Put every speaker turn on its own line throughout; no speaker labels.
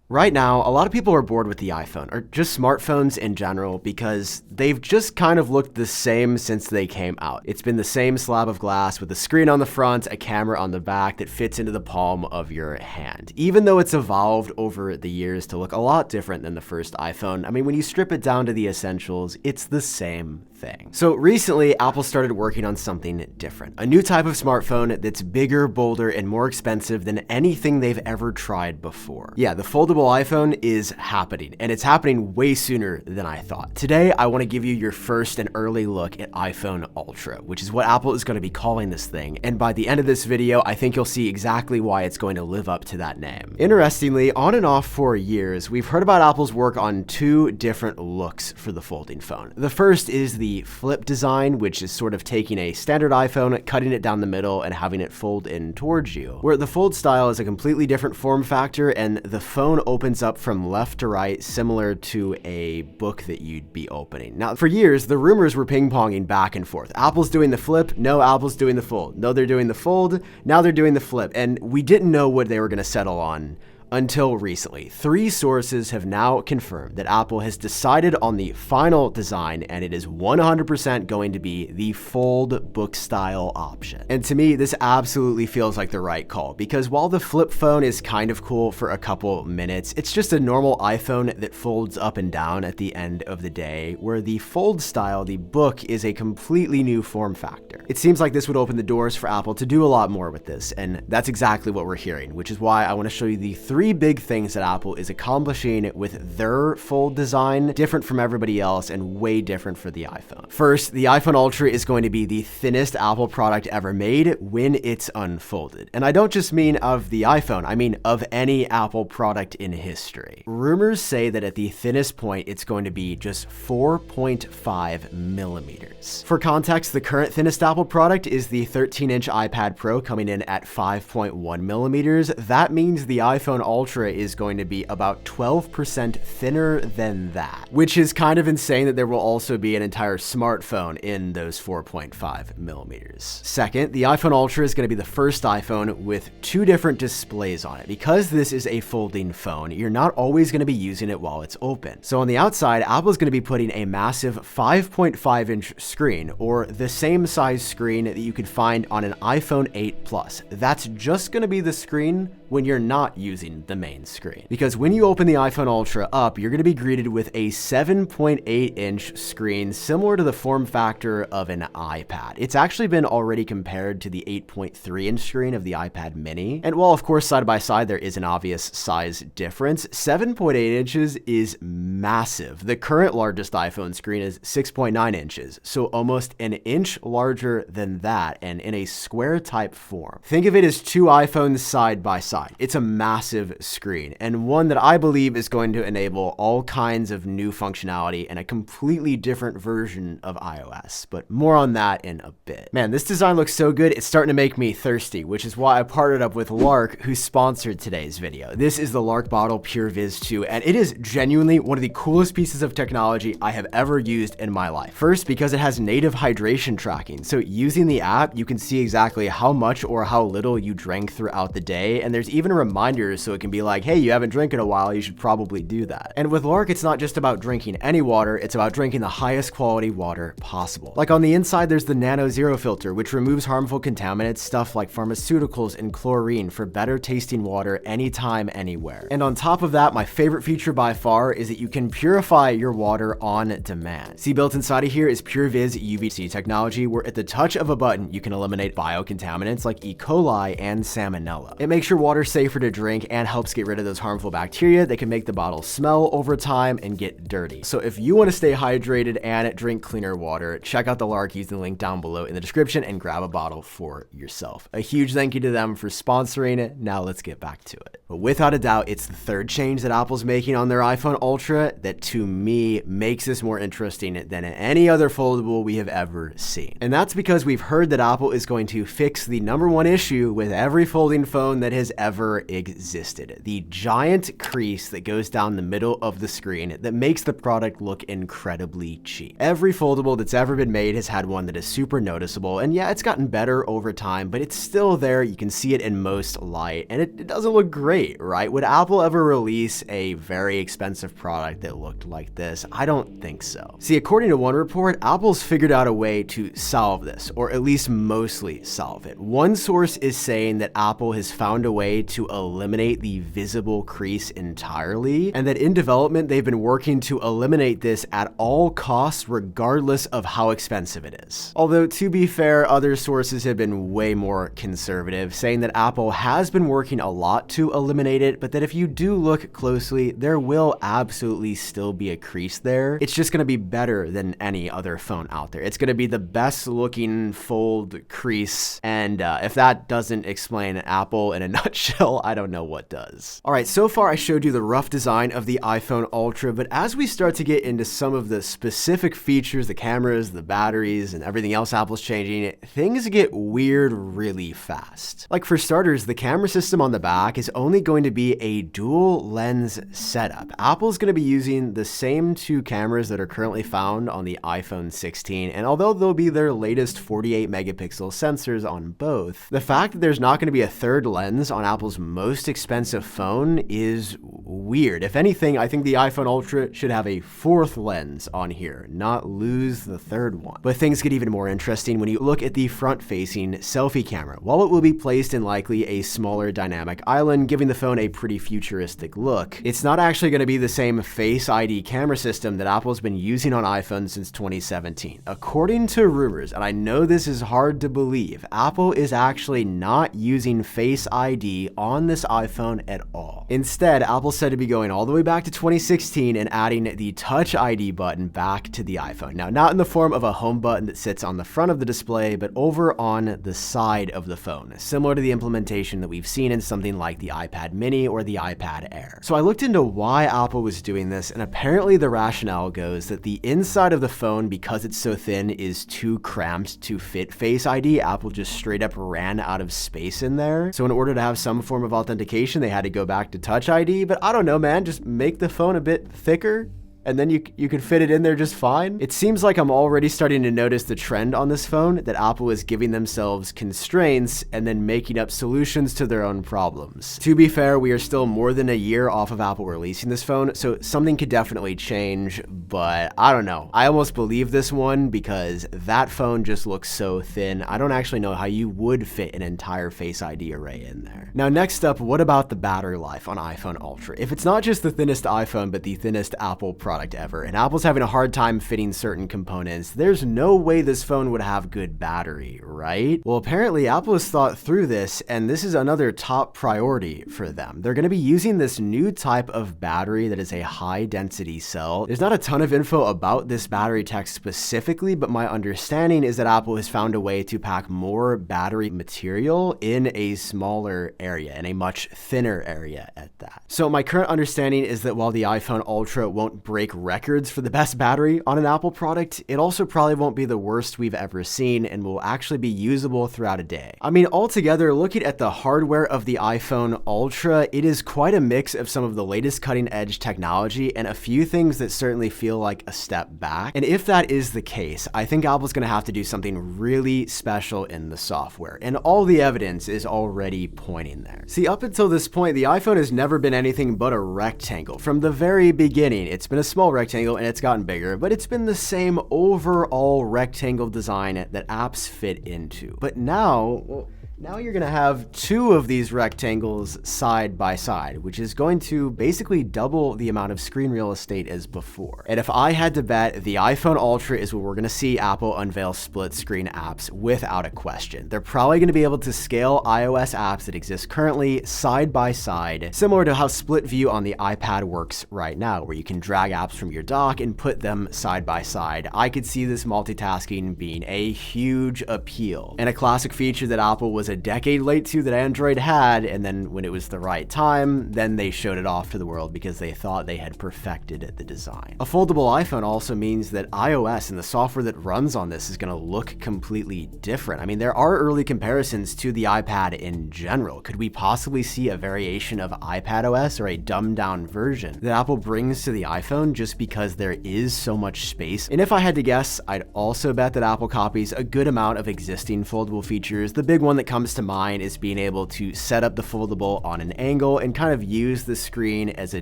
Right now, a lot of people are bored with the iPhone, or just smartphones in general, because they've just kind of looked the same since they came out. It's been the same slab of glass with a screen on the front, a camera on the back that fits into the palm of your hand. Even though it's evolved over the years to look a lot different than the first iPhone, I mean, when you strip it down to the essentials, it's the same thing. So recently, Apple started working on something different. A new type of smartphone that's bigger, bolder, and more expensive than anything they've ever tried before. Yeah, the foldable iPhone is happening, and it's happening way sooner than I thought. Today, I want to give you your first and early look at iPhone Ultra, which is what Apple is going to be calling this thing. And by the end of this video, I think you'll see exactly why it's going to live up to that name. Interestingly, on and off for years, we've heard about Apple's work on two different looks for the folding phone. The first is the flip design, which is sort of taking a standard iPhone, cutting it down the middle, and having it fold in towards you, where the fold style is a completely different form factor, and the phone opens up from left to right, similar to a book that you'd be opening. Now, for years, the rumors were ping-ponging back and forth. Apple's doing the flip, no, Apple's doing the fold. No, they're doing the fold, now they're doing the flip, and we didn't know what they were going to settle on until recently. Three sources have now confirmed that Apple has decided on the final design, and it is 100% going to be the fold book style option. And to me, this absolutely feels like the right call, because while the flip phone is kind of cool for a couple minutes, it's just a normal iPhone that folds up and down at the end of the day, where the fold style, the book, is a completely new form factor. It seems like this would open the doors for Apple to do a lot more with this, and that's exactly what we're hearing, which is why I want to show you the three big things that Apple is accomplishing with their fold design, different from everybody else and way different for the iPhone. First, the iPhone Ultra is going to be the thinnest Apple product ever made when it's unfolded. And I don't just mean of the iPhone, I mean of any Apple product in history. Rumors say that at the thinnest point, it's going to be just 4.5 millimeters. For context, the current thinnest Apple product is the 13-inch iPad Pro, coming in at 5.1 millimeters. That means the iPhone Ultra is going to be about 12% thinner than that, which is kind of insane that there will also be an entire smartphone in those 4.5 millimeters. Second, the iPhone Ultra is going to be the first iPhone with two different displays on it. Because this is a folding phone, you're not always going to be using it while it's open. So on the outside, Apple's going to be putting a massive 5.5-inch screen, or the same size screen that you could find on an iPhone 8 Plus. That's just going to be the screen when you're not using the main screen. Because when you open the iPhone Ultra up, you're going to be greeted with a 7.8-inch screen, similar to the form factor of an iPad. It's actually been already compared to the 8.3-inch screen of the iPad mini. And while of course side by side there is an obvious size difference, 7.8 inches is massive. The current largest iPhone screen is 6.9 inches, so almost an inch larger than that, and in a square type form. Think of it as two iPhones side by side. It's a massive screen, and one that I believe is going to enable all kinds of new functionality and a completely different version of iOS, but more on that in a bit. Man, this design looks so good, it's starting to make me thirsty, which is why I partnered up with Lark, who sponsored today's video. This is the Lark Bottle Pure Viz 2, and it is genuinely one of the coolest pieces of technology I have ever used in my life. First, because it has native hydration tracking, so using the app, you can see exactly how much or how little you drank throughout the day, and there's even reminders so it can be like, hey, you haven't drank in a while, you should probably do that. And with Lark, it's not just about drinking any water, it's about drinking the highest quality water possible. Like on the inside, there's the Nano Zero filter, which removes harmful contaminants, stuff like pharmaceuticals and chlorine, for better tasting water anytime, anywhere. And on top of that, my favorite feature by far is that you can purify your water on demand. See, built inside of here is Pure Viz UVC technology, where at the touch of a button, you can eliminate biocontaminants like E. coli and salmonella. It makes your water safer to drink and helps get rid of those harmful bacteria that can make the bottle smell over time and get dirty. So if you want to stay hydrated and drink cleaner water, check out the Lark using the link down below in the description and grab a bottle for yourself. A huge thank you to them for sponsoring it. Now let's get back to it. But without a doubt, it's the third change that Apple's making on their iPhone Ultra that to me makes this more interesting than any other foldable we have ever seen. And that's because we've heard that Apple is going to fix the #1 issue with every folding phone that has ever ever existed. The giant crease that goes down the middle of the screen that makes the product look incredibly cheap. Every foldable that's ever been made has had one that is super noticeable, and yeah, it's gotten better over time, but it's still there. You can see it in most light, and it doesn't look great, right? Would Apple ever release a very expensive product that looked like this? I don't think so. See, according to one report, Apple's figured out a way to solve this, or at least mostly solve it. One source is saying that Apple has found a way to eliminate the visible crease entirely, and that in development, they've been working to eliminate this at all costs, regardless of how expensive it is. Although, to be fair, other sources have been way more conservative, saying that Apple has been working a lot to eliminate it, but that if you do look closely, there will absolutely still be a crease there. It's just going to be better than any other phone out there. It's going to be the best looking fold crease, and if that doesn't explain Apple in a nutshell, I don't know what does. All right, so far I showed you the rough design of the iPhone Ultra, but as we start to get into some of the specific features, the cameras, the batteries, and everything else Apple's changing, things get weird really fast. Like for starters, the camera system on the back is only going to be a dual lens setup. Apple's going to be using the same two cameras that are currently found on the iPhone 16, and although they'll be their latest 48 megapixel sensors on both, the fact that there's not going to be a third lens on Apple's most expensive phone is weird. If anything, I think the iPhone Ultra should have a fourth lens on here, not lose the third one. But things get even more interesting when you look at the front-facing selfie camera. While it will be placed in likely a smaller dynamic island, giving the phone a pretty futuristic look, it's not actually going to be the same Face ID camera system that Apple's been using on iPhones since 2017. According to rumors, and I know this is hard to believe, Apple is actually not using Face ID on this iPhone at all. Instead, Apple's said to be going all the way back to 2016 and adding the Touch ID button back to the iPhone. Now, not in the form of a home button that sits on the front of the display, but over on the side of the phone, similar to the implementation that we've seen in something like the iPad mini or the iPad Air. So I looked into why Apple was doing this, and apparently the rationale goes that the inside of the phone, because it's so thin, is too cramped to fit Face ID. Apple just straight up ran out of space in there. So in order to have some form of authentication, they had to go back to Touch ID, but I don't know, man, just make the phone a bit thicker, and then you can fit it in there just fine. It seems like I'm already starting to notice the trend on this phone, that Apple is giving themselves constraints and then making up solutions to their own problems. To be fair, we are still more than a year off of Apple releasing this phone, so something could definitely change, but I don't know. I almost believe this one because that phone just looks so thin. I don't actually know how you would fit an entire Face ID array in there. Now, next up, what about the battery life on iPhone Ultra? If it's not just the thinnest iPhone, but the thinnest Apple product ever, and Apple's having a hard time fitting certain components, there's no way this phone would have good battery, right? Well, apparently Apple has thought through this, and this is another top priority for them. They're going to be using this new type of battery that is a high density cell. There's not a ton of info about this battery tech specifically, but my understanding is that Apple has found a way to pack more battery material in a smaller area, in a much thinner area at that. So my current understanding is that while the iPhone Ultra won't break records for the best battery on an Apple product, it also probably won't be the worst we've ever seen and will actually be usable throughout a day. I mean, altogether, looking at the hardware of the iPhone Ultra, it is quite a mix of some of the latest cutting edge technology and a few things that certainly feel like a step back. And if that is the case, I think Apple's going to have to do something really special in the software, and all the evidence is already pointing there. See, up until this point, the iPhone has never been anything but a rectangle. From the very beginning, it's been a small rectangle and it's gotten bigger, but it's been the same overall rectangle design that apps fit into. But now, well, now you're going to have two of these rectangles side by side, which is going to basically double the amount of screen real estate as before. And if I had to bet, the iPhone Ultra is what we're going to see Apple unveil split screen apps without a question. They're probably going to be able to scale iOS apps that exist currently side by side, similar to how split view on the iPad works right now, where you can drag apps from your dock and put them side by side. I could see this multitasking being a huge appeal, and a classic feature that Apple was was a decade late to that Android had, and then when it was the right time, then they showed it off to the world because they thought they had perfected the design. A foldable iPhone also means that iOS and the software that runs on this is going to look completely different. I mean, there are early comparisons to the iPad in general. Could we possibly see a variation of iPadOS or a dumbed-down version that Apple brings to the iPhone just because there is so much space? And if I had to guess, I'd also bet that Apple copies a good amount of existing foldable features. The big one that comes to mind is being able to set up the foldable on an angle and kind of use the screen as a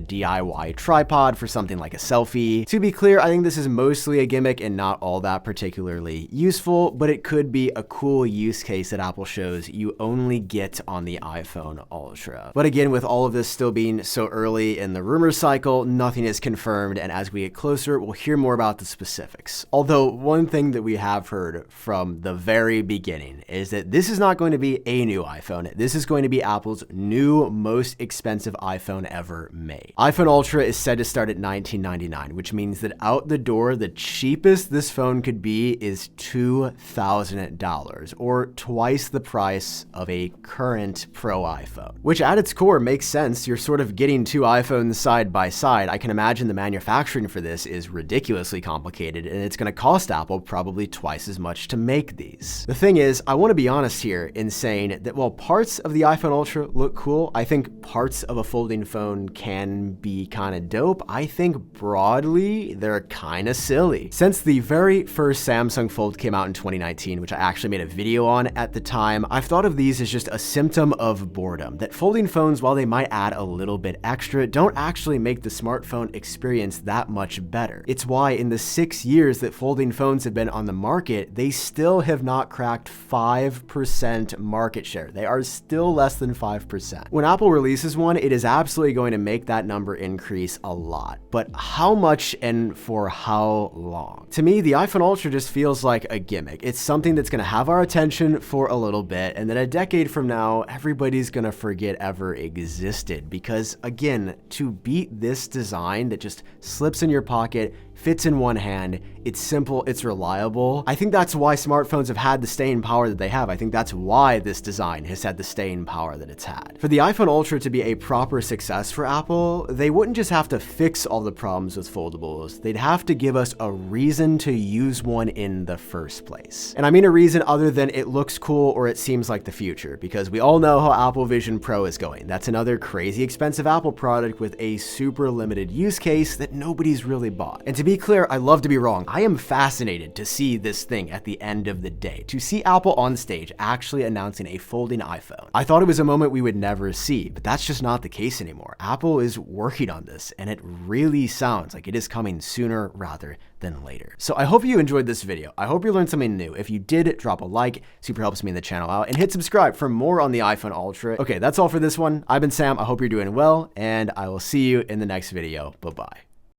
DIY tripod for something like a selfie. To be clear, I think this is mostly a gimmick and not all that particularly useful, but it could be a cool use case that Apple shows you only get on the iPhone Ultra. But again, with all of this still being so early in the rumor cycle, nothing is confirmed, and as we get closer, we'll hear more about the specifics. Although one thing that we have heard from the very beginning is that this is not going to be a new iPhone. This is going to be Apple's new most expensive iPhone ever made. iPhone Ultra is said to start at $1999, which means that out the door, the cheapest this phone could be is $2,000, or twice the price of a current Pro iPhone, which at its core makes sense. You're sort of getting two iPhones side by side. I can imagine the manufacturing for this is ridiculously complicated, and it's going to cost Apple probably twice as much to make these. The thing is, I want to be honest here in saying that while parts of the iPhone Ultra look cool, I think parts of a folding phone can be kind of dope. I think broadly, they're kind of silly. Since the very first Samsung Fold came out in 2019, which I actually made a video on at the time, I've thought of these as just a symptom of boredom. That folding phones, while they might add a little bit extra, don't actually make the smartphone experience that much better. It's why in the 6 years that folding phones have been on the market, they still have not cracked 5% market share. They are still less than 5%. When Apple releases one, it is absolutely going to make that number increase a lot. But how much and for how long? To me, the iPhone Ultra just feels like a gimmick. It's something that's going to have our attention for a little bit, and then a decade from now, everybody's going to forget ever existed. Because again, to beat this design that just slips in your pocket, fits in one hand, it's simple, it's reliable. I think that's why smartphones have had the staying power that they have. I think that's why this design has had the staying power that it's had. For the iPhone Ultra to be a proper success for Apple, they wouldn't just have to fix all the problems with foldables, they'd have to give us a reason to use one in the first place. And I mean a reason other than it looks cool or it seems like the future, because we all know how Apple Vision Pro is going. That's another crazy expensive Apple product with a super limited use case that nobody's really bought. And to be clear, I love to be wrong. I am fascinated to see this thing at the end of the day, to see Apple on stage actually announcing a folding iPhone. I thought it was a moment we would never see, but that's just not the case anymore. Apple is working on this, and it really sounds like it is coming sooner rather than later. So I hope you enjoyed this video. I hope you learned something new. If you did, drop a like, super helps me in the channel out, and hit subscribe for more on the iPhone Ultra. Okay, that's all for this one. I've been Sam. I hope you're doing well, and I will see you in the next video. Bye-bye.